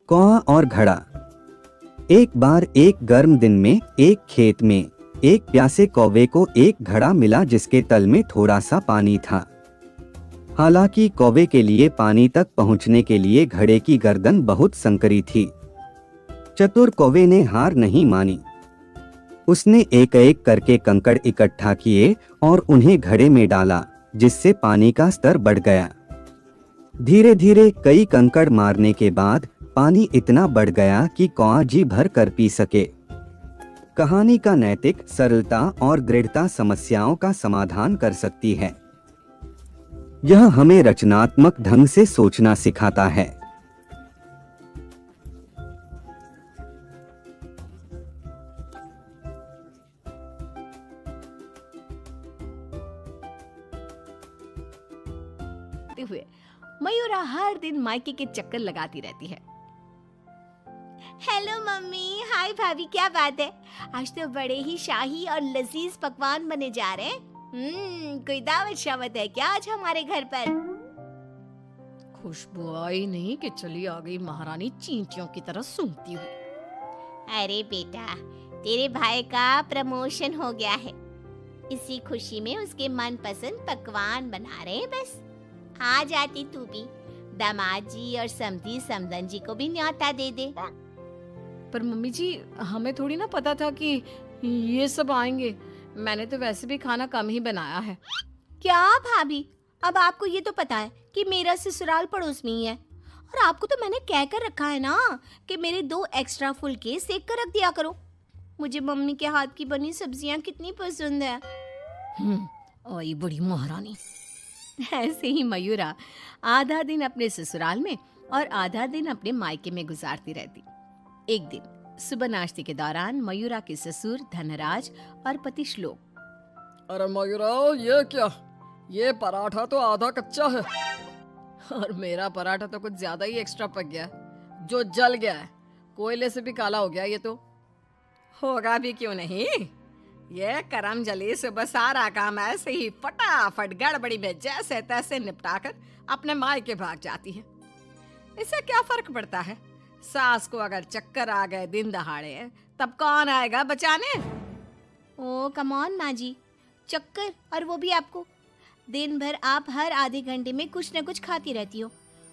कौआ और घड़ा। एक बार एक गर्म दिन में एक खेत में एक प्यासे कौवे को एक घड़ा मिला जिसके तल में थोड़ा सा पानी था। हालांकि कौवे के लिए पानी तक पहुंचने के लिए घड़े की गर्दन बहुत संकरी थी। चतुर कौवे ने हार नहीं मानी। उसने एक एक करके कंकड़ इकट्ठा किए और उन्हें घड़े में डाला, जिससे पानी का स्तर बढ़ गया। धीरे धीरे कई कंकड़ मारने के बाद पानी इतना बढ़ गया कि कौआ जी भर कर पी सके। कहानी का नैतिक सरलता और दृढ़ता समस्याओं का समाधान कर सकती है। यह हमें रचनात्मक ढंग से सोचना सिखाता है। हुए मयूरा हर दिन मायके के चक्कर लगाती रहती है। हेलो मम्मी, हाय भाभी, क्या बात है? आज तो बड़े ही शाही और लजीज पकवान बने जा रहे हैं। कोई दावत शावत है क्या आज हमारे घर पर? खुशबू आई नहीं कि चली आ गई महारानी चींटियों की तरह सूंघती हुई। अरे बेटा, तेरे भाई का प्रमोशन हो गया है, इसी खुशी में उसके मनपसंद पकवान बना रहे हैं। बस आ जाती तू भी, दामाद जी और समधी समदन जी को भी न्योता दे दे। पर मम्मी जी, हमें थोड़ी ना पता था कि ये सब आएंगे। मैंने तो वैसे भी खाना कम ही बनाया है। क्या भाभी, अब आपको ये तो पता है कि मेरा ससुराल पड़ोस में ही है, और आपको तो मैंने कह कर रखा है ना कि मेरे 2 एक्स्ट्रा फुलके सेक कर रख दिया करो। मुझे मम्मी के हाथ की बनी सब्जियां कितनी पसंद है। ओए बड़ी महारानी। ऐसे ही मयूरा आधा दिन अपने ससुराल में और आधा दिन अपने मायके में गुजारती रहती। एक दिन सुबह नाश्ते के दौरान मयूरा के ससुर धनराज और पति श्लोक, अरे मयूरा, ये क्या? ये पराठा तो आधा कच्चा है और मेरा पराठा तो कुछ ज्यादा ही एक्स्ट्रा पक गया, जो जल गया है, कोयले से भी काला हो गया। ये तो होगा भी क्यों नहीं। ये करम जली सुबह सारा काम ऐसे ही फटाफट गड़बड़ी में जैसे तैसे निपटा कर अपने मायके भाग जाती है। इससे क्या फर्क पड़ता है? सास को अगर चक्कर आ गए दिन दहाड़े, तब कौन आएगा बचाने? ओ कम ऑन माँ जी, चक्कर, और वो भी आपको? दिन भर आप हर आधे घंटे में कुछ न कुछ खाती रहती हो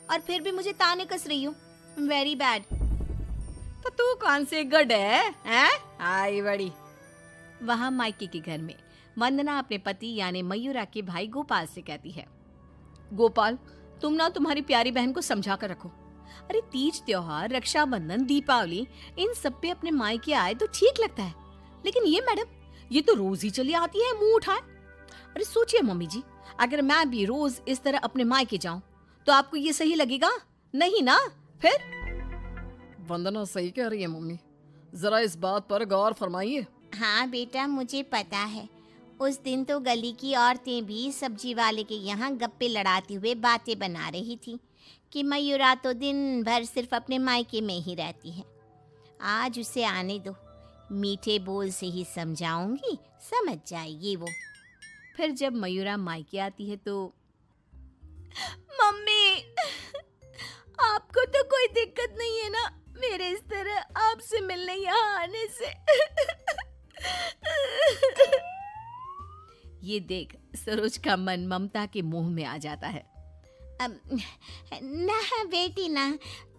और फिर भी मुझे ताने कस रही हो। Very bad. तो तू कौन सी गुड है? आई बड़ी। वहां मायके के घर में वंदना अपने पति यानी मयूरा के भाई गोपाल से कहती है, गोपाल, तुम ना तुम्हारी प्यारी बहन को समझा कर रखो। अरे तीज त्योहार, रक्षाबंधन, दीपावली, इन सब पे अपने मायके आए तो ठीक लगता है, लेकिन ये मैडम, ये तो रोज ही चली आती है मुंह उठाए। अरे सोचिए मम्मी जी, अगर मैं भी रोज इस तरह अपने मायके जाऊं तो आपको ये सही लगेगा? नहीं ना? फिर वंदना सही कह रही है मम्मी, जरा इस बात पर गौर फरमाइए। हाँ बेटा, मुझे पता है। उस दिन तो गली की औरतें भी सब्जी वाले के यहाँ गप्पे लड़ाते हुए बातें बना रही थी कि मयूरा तो दिन भर सिर्फ अपने मायके में ही रहती है। आज उसे आने दो, मीठे बोल से ही समझाऊंगी, समझ जाएगी वो। फिर जब मयूरा मायके आती है तो, मम्मी, आपको तो कोई दिक्कत नहीं है ना मेरे इस तरह आपसे मिलने यहाँ आने से? ये देख सरोज का मन ममता के मोह में आ जाता है। ना बेटी ना,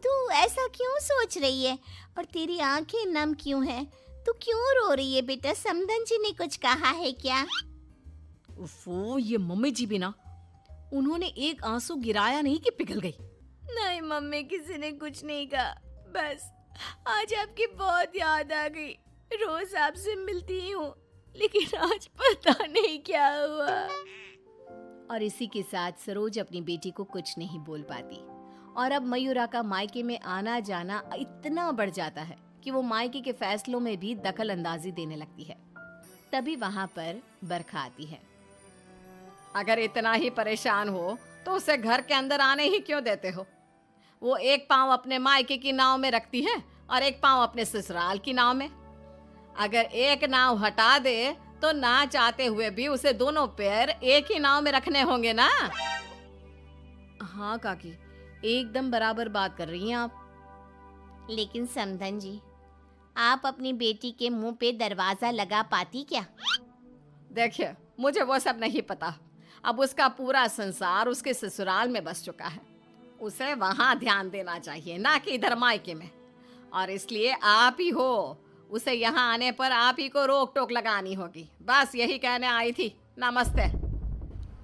तू ऐसा क्यों सोच रही है और तेरी आंखें नम क्यों है? तू क्यों रो रही है बेटा? समधन जी ने कुछ कहा है क्या? उफ़ो, ये मम्मी जी भी ना, उन्होंने एक आंसू गिराया नहीं कि पिघल गई। नहीं मम्मी, किसी ने कुछ नहीं कहा, बस आज आपकी बहुत याद आ गई। रोज आपसे मिलती ही हूँ, लेकिन आज पता नहीं क्या हुआ। और इसी के साथ सरोज अपनी बेटी को कुछ नहीं बोल पाती और अब मयूरा का मायके में आना जाना इतना बढ़ जाता है कि वो मायके के फैसलों में भी दखल अंदाजी देने लगती है। तभी वहां पर बरखा आती है। अगर इतना ही परेशान हो तो उसे घर के अंदर आने ही क्यों देते हो? वो एक पांव अपने मायके की नाव में रखती है और एक पांव अपने ससुराल की नाव में। अगर एक नाव हटा दे तो ना चाहते हुए भी उसे दोनों पैर एक ही नाव में रखने होंगे ना। हाँ काकी, एकदम बराबर बात कर रही हैं आप। लेकिन समधन जी, आप अपनी बेटी के मुंह पे दरवाजा लगा पाती क्या? देखिए, मुझे वो सब नहीं पता। अब उसका पूरा संसार उसके ससुराल में बस चुका है। उसे वहां ध्यान देना चाहिए, ना कि इधर मायके में। और इसलिए आप ही हो, उसे यहाँ आने पर आप ही को रोक टोक लगानी होगी। बस यही कहने आई थी। नमस्ते।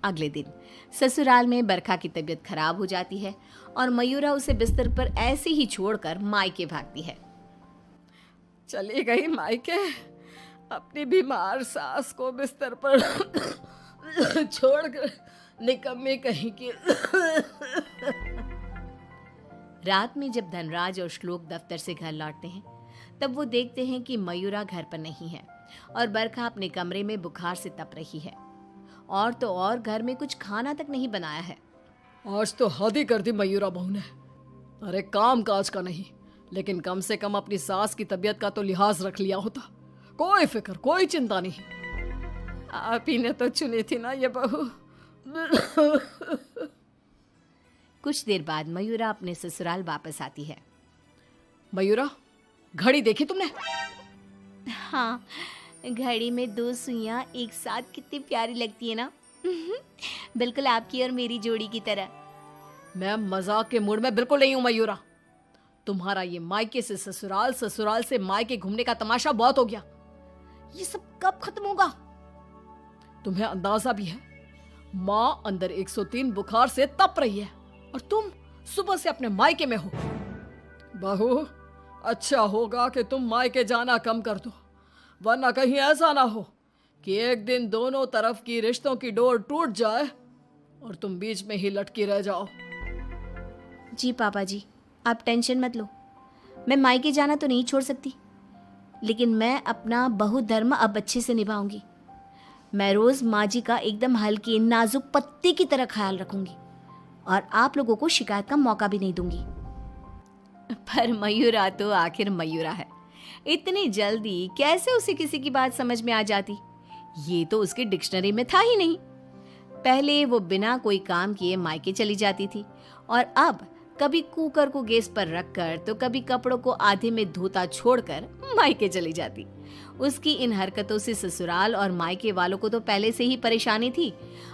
अगले दिन ससुराल में बरखा की तबीयत खराब हो जाती है और मयूरा उसे बिस्तर पर ऐसे ही छोड़कर मायके भागती है। चली गई मायके, अपनी बीमार सास को बिस्तर पर छोड़कर, निकम्मी कहीं की। रात में जब धनराज और श्लोक दफ्तर से घर लौटते हैं, तब वो देखते हैं कि मयूरा घर पर नहीं है और बरखा अपने कमरे में बुखार से तप रही है। और तो और घर में कुछ खाना तक नहीं बनाया है। आज तो हद ही कर दी मयूरा बहू ने। अरे काम काज का नहीं, लेकिन कम से कम अपनी सास की तबीयत का तो लिहाज रख लिया होता। कोई फिक्र, कोई चिंता नहीं। आप ही ने तो चुनी थी ना ये बहू। कुछ देर बाद मयूरा अपने ससुराल वापस आती है। मयूरा, घड़ी देखी तुमने? हाँ, घड़ी में 2 सुइयां एक साथ कितनी प्यारी लगती है ना। बिल्कुल आपकी और मेरी जोड़ी की तरह। मैं मजाक के मूड में बिल्कुल नहीं हूं मयूरा। तुम्हारा ये मायके से ससुराल, ससुराल से मायके घूमने का तमाशा बहुत हो गया। ये सब कब खत्म होगा? तुम्हें अंदाजा भी है, माँ अंदर 103 बुखार से तप रही है और तुम सुबह से अपने मायके में हो। बहू, अच्छा होगा कि तुम मायके जाना कम कर दो, वरना कहीं ऐसा ना हो कि एक दिन दोनों तरफ की रिश्तों की डोर टूट जाए और तुम बीच में ही लटकी रह जाओ। जी पापा जी, आप टेंशन मत लो। मैं मायके जाना तो नहीं छोड़ सकती, लेकिन मैं अपना बहु धर्म अब अच्छे से निभाऊंगी। मैं रोज माँ जी का एकदम हल्के नाजुक पत्ते की तरह ख्याल रखूंगी और आप लोगों को शिकायत का मौका भी नहीं दूंगी। पर मयूरा तो आखिर मयूरा है, इतनी जल्दी कैसे उसे किसी की बात समझ में आ जाती? ये तो उसके डिक्शनरी में था ही नहीं। पहले वो बिना कोई काम किए मायके चली जाती थी और अब कभी कुकर को गैस पर रखकर तो कभी कपड़ों को आधे में धोता छोड़कर मायके चली जाती। उसकी इन हरकतों से ससुराल और मायके वालों को तो पहले से ही परेशानी थी।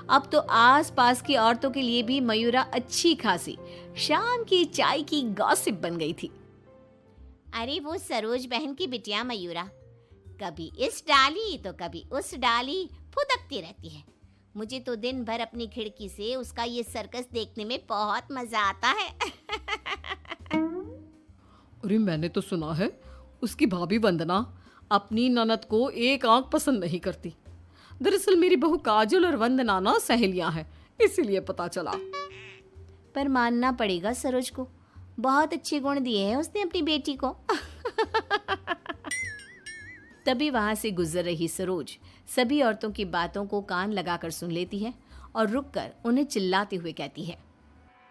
अब तो आस-पास की औरतों के लिए भी मयूरा अच्छी खासी शाम की चाय की गॉसिप बन गई थी। अरे वो सरोज बहन की बिटिया मयूरा कभी इस डाली तो कभी उस डाली फुदकती रहती है। मुझे तो दिन भर अपनी खिड़की से उसका ये सर्कस देखने में बहुत मजा आता है। अरे मैंने तो सुना है उसकी भाभी वंदना अपनी ननद को एक आंख पसंद नहीं करती। दरअसल मेरी बहू काजल और वंदना ना सहेलियां हैं, इसीलिए पता चला। पर मानना पड़ेगा सरोज को, बहुत अच्छे गुण दिए हैं उसने अपनी बेटी को। तभी वहां से गुजर रही सरोज सभी औरतों की बातों को कान लगाकर सुन लेती है और रुककर उन्हें चिल्लाते हुए कहती है,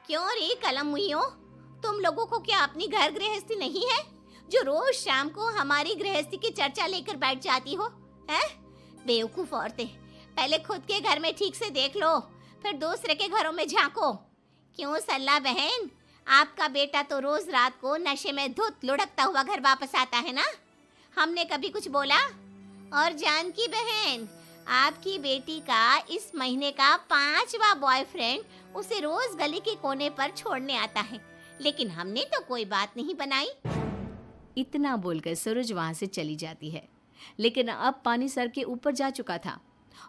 क्यों रे कलम हुईओ, तुम लोगों को क्या अपनी घर गृहस्थी नहीं है जो रोज शाम को हमारी गृहस्थी की चर्चा लेकर बैठ जाती हो? हैं? बेवकूफ औरतें, पहले खुद के घर में ठीक से देख लो, फिर दूसरे के घरों में झांको। क्यों सल्ला बहन, आपका बेटा तो रोज रात को नशे में धुत लुढ़कता हुआ घर वापस आता है ना, हमने कभी कुछ बोला? और जानकी बहन, आपकी बेटी का इस महीने का 5वां बॉयफ्रेंड उसे रोज गली के कोने पर छोड़ने आता है, लेकिन हमने तो कोई बात नहीं बनाई। इतना बोलकर सरोज वहां से चली जाती है, लेकिन अब पानी सर के ऊपर जा चुका था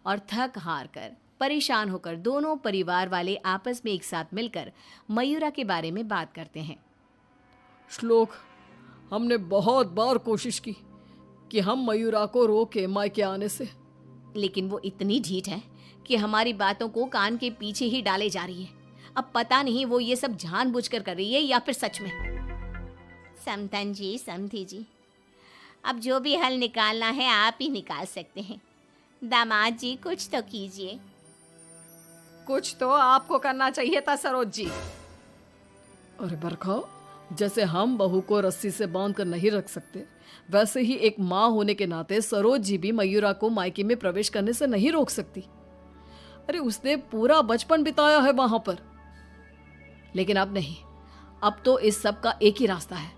और थक हार कर परेशान होकर दोनों परिवार वाले आपस में एक साथ मिलकर मयूरा के बारे में बात करते हैं। श्लोक, हमने बहुत बार कोशिश की कि हम मयूरा को रोके मायके आने से, लेकिन वो इतनी ढीठ है कि हमारी बातों को कान के पीछे ही डाले जा रही है। अब पता नहीं वो ये सब जानबूझकर कर रही है या फिर सच में। समधन जी, समधी जी, अब जो भी हल निकालना है आप ही निकाल सकते हैं। दामाद जी कुछ तो कीजिए। कुछ तो आपको करना चाहिए था सरोज जी। अरे बरखा, जैसे हम बहू को रस्सी से बांध कर नहीं रख सकते, वैसे ही एक माँ होने के नाते सरोज जी भी मयूरा को मायके में प्रवेश करने से नहीं रोक सकती। अरे उसने पूरा बचपन बिताया है वहां पर। लेकिन अब नहीं, अब तो इस सब का एक ही रास्ता है,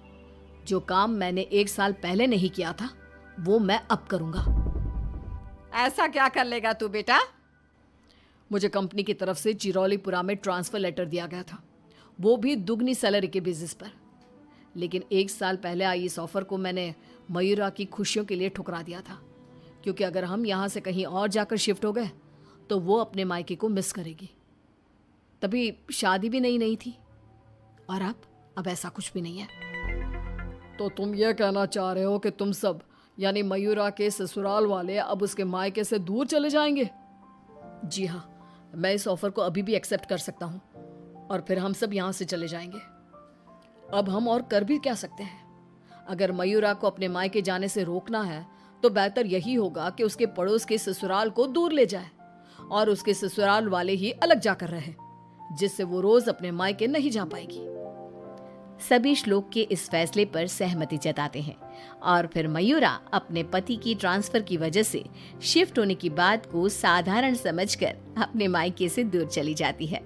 जो काम मैंने 1 साल पहले नहीं किया था वो मैं अब करूंगा। ऐसा क्या कर लेगा तू बेटा? मुझे कंपनी की तरफ से चिरौलीपुरा में ट्रांसफर लेटर दिया गया था, वो भी दुगनी सैलरी के बेसिस पर। लेकिन 1 साल पहले आई इस ऑफर को मैंने मयूरा की खुशियों के लिए ठुकरा दिया था, क्योंकि अगर हम यहाँ से कहीं और जाकर शिफ्ट हो गए तो वो अपने मायके को मिस करेगी। तभी शादी भी नहीं थी, और अब ऐसा कुछ भी नहीं है। तो तुम ये कहना चाह रहे हो कि तुम सब यानी मयूरा के ससुराल वाले अब उसके मायके से दूर चले जाएंगे? जी हाँ, मैं इस ऑफर को अभी भी एक्सेप्ट कर सकता हूँ और फिर हम सब यहाँ से चले जाएंगे। अब हम और कर भी क्या सकते हैं? अगर मयूरा को अपने मायके जाने से रोकना है तो बेहतर यही होगा कि उसके पड़ोस के ससुराल को दूर ले जाए और उसके ससुराल वाले ही अलग जाकर रहे, जिससे वो रोज अपने मायके नहीं जा पाएगी। सभी श्लोक के इस फैसले पर सहमति जताते हैं और फिर मयूरा अपने पति की ट्रांसफर की वजह से शिफ्ट होने की बात को साधारण समझकर अपने मायके से दूर चली जाती है।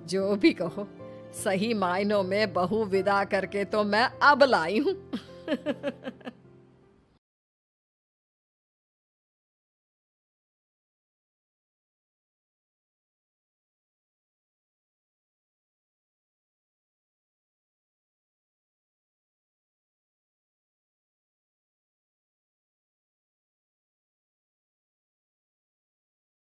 जो भी कहो, सही मायनों में बहू विदा करके तो मैं अब लाई हूँ।